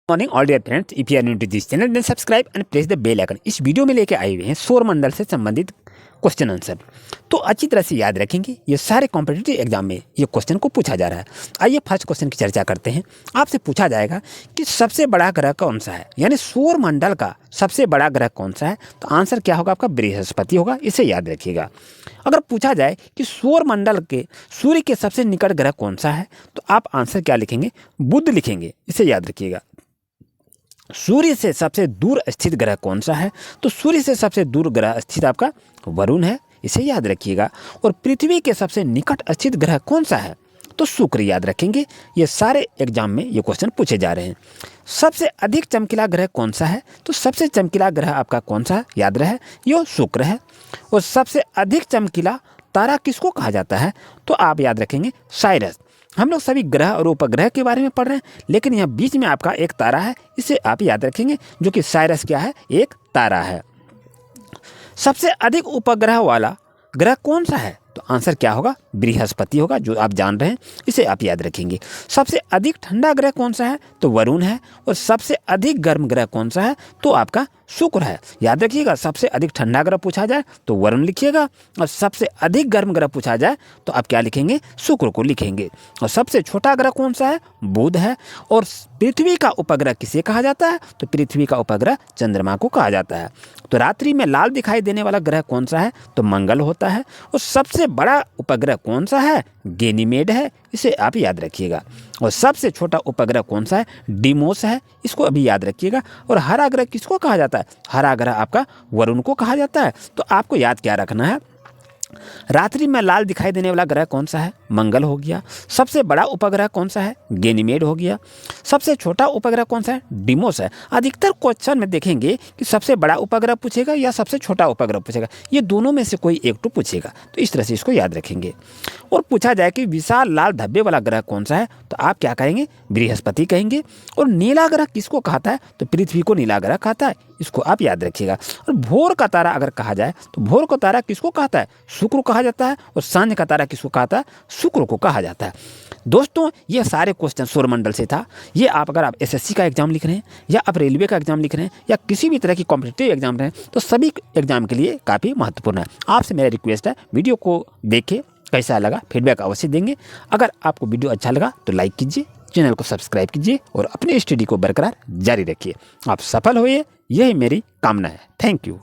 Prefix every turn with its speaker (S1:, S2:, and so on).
S1: Morning all dear friends, if you are new to this channel then subscribe and press the bell icon. इस video में लेके आए हुए हैं सौर मंडल से संबंधित क्वेश्चन आंसर। तो अच्छी तरह से याद रखेंगे, ये सारे कॉम्पिटिटिव एग्जाम में ये क्वेश्चन को पूछा जा रहा है। आइए फर्स्ट क्वेश्चन की चर्चा करते हैं। आपसे पूछा जाएगा कि सबसे बड़ा ग्रह कौन सा है, यानी सौर मंडल का सबसे बड़ा ग्रह कौन सा है। तो आंसर क्या होगा आपका? बृहस्पति होगा। इसे याद रखिएगा। अगर पूछा जाए कि सौर मंडल के सूर्य के सबसे निकट ग्रह कौन सा है, तो आप आंसर क्या लिखेंगे? बुध लिखेंगे। इसे याद रखिएगा। सूर्य से सबसे दूर स्थित ग्रह कौन सा है? तो सूर्य से सबसे दूर ग्रह स्थित आपका वरुण है। इसे याद रखिएगा। और पृथ्वी के सबसे निकट स्थित ग्रह कौन सा है? तो शुक्र याद रखेंगे। ये सारे एग्जाम में ये क्वेश्चन पूछे जा रहे हैं। सबसे अधिक चमकीला ग्रह कौन सा है? तो सबसे चमकीला ग्रह आपका कौन सा है? याद रहे, ये शुक्र है। और सबसे अधिक चमकीला तारा किसको कहा जाता है? तो आप याद रखेंगे साइरस। हम लोग सभी ग्रह और उपग्रह के बारे में पढ़ रहे हैं, लेकिन यहाँ बीच में आपका एक तारा है, इसे आप याद रखेंगे, जो कि साइरस क्या है? एक तारा है। सबसे अधिक उपग्रह वाला ग्रह कौन सा है? तो आंसर क्या होगा? बृहस्पति होगा, जो आप जान रहे हैं। इसे आप याद रखेंगे। सबसे अधिक ठंडा ग्रह कौन सा है? तो वरुण है। और सबसे अधिक गर्म ग्रह कौन सा है? तो आपका शुक्र है। याद रखिएगा, सबसे अधिक ठंडा ग्रह पूछा जाए तो वरुण लिखिएगा, और सबसे अधिक गर्म ग्रह पूछा जाए तो आप क्या लिखेंगे? शुक्र को लिखेंगे। और सबसे छोटा ग्रह कौन सा है? बुध है। और पृथ्वी का उपग्रह किसे कहा जाता है? तो पृथ्वी का उपग्रह चंद्रमा को कहा जाता है। तो रात्रि में लाल दिखाई देने वाला ग्रह कौन सा है? तो मंगल होता है। और सबसे बड़ा उपग्रह कौन सा है? गैनीमेड है। इसे आप याद रखिएगा। और सबसे छोटा उपग्रह कौन सा है? डिमोस है। इसको अभी याद रखिएगा। और हरा ग्रह किसको कहा जाता है? हरा ग्रह आपका वरुण को कहा जाता है। तो आपको याद क्या रखना है? रात्रि में लाल दिखाई देने वाला ग्रह कौन सा है? मंगल हो गया। सबसे बड़ा उपग्रह कौन सा है? गैनीमेड हो गया। सबसे छोटा उपग्रह कौन सा है? डिमोस है। अधिकतर क्वेश्चन में देखेंगे कि सबसे बड़ा उपग्रह पूछेगा या सबसे छोटा उपग्रह पूछेगा, ये दोनों में से कोई एक तो पूछेगा। तो इस तरह से इसको याद रखेंगे। और पूछा जाए कि विशाल लाल धब्बे वाला ग्रह कौन सा है, तो आप क्या कहेंगे? बृहस्पति कहेंगे। और नीला ग्रह किसको कहता है? तो पृथ्वी को नीला ग्रह कहता है। इसको आप याद रखिएगा। और भोर का तारा अगर कहा जाए तो भोर का तारा किसको कहता है? शुक्र कहा जाता है। और सांझ का तारा किसको कहता है? शुक्र को कहा जाता है। दोस्तों, ये सारे क्वेश्चन सौरमंडल से था। ये आप अगर आप एसएससी का एग्जाम लिख रहे हैं, या आप रेलवे का एग्जाम लिख रहे हैं, या किसी भी तरह की कॉम्पिटिटिव एग्जाम रहे हैं, तो सभी एग्जाम के लिए काफ़ी महत्वपूर्ण है। आपसे मेरा रिक्वेस्ट है, वीडियो को देखें, कैसा लगा फीडबैक अवश्य देंगे। अगर आपको वीडियो अच्छा लगा तो लाइक कीजिए, चैनल को सब्सक्राइब कीजिए और अपनी स्टडी को बरकरार जारी रखिए। आप सफल होइए, यही मेरी कामना है। Thank you.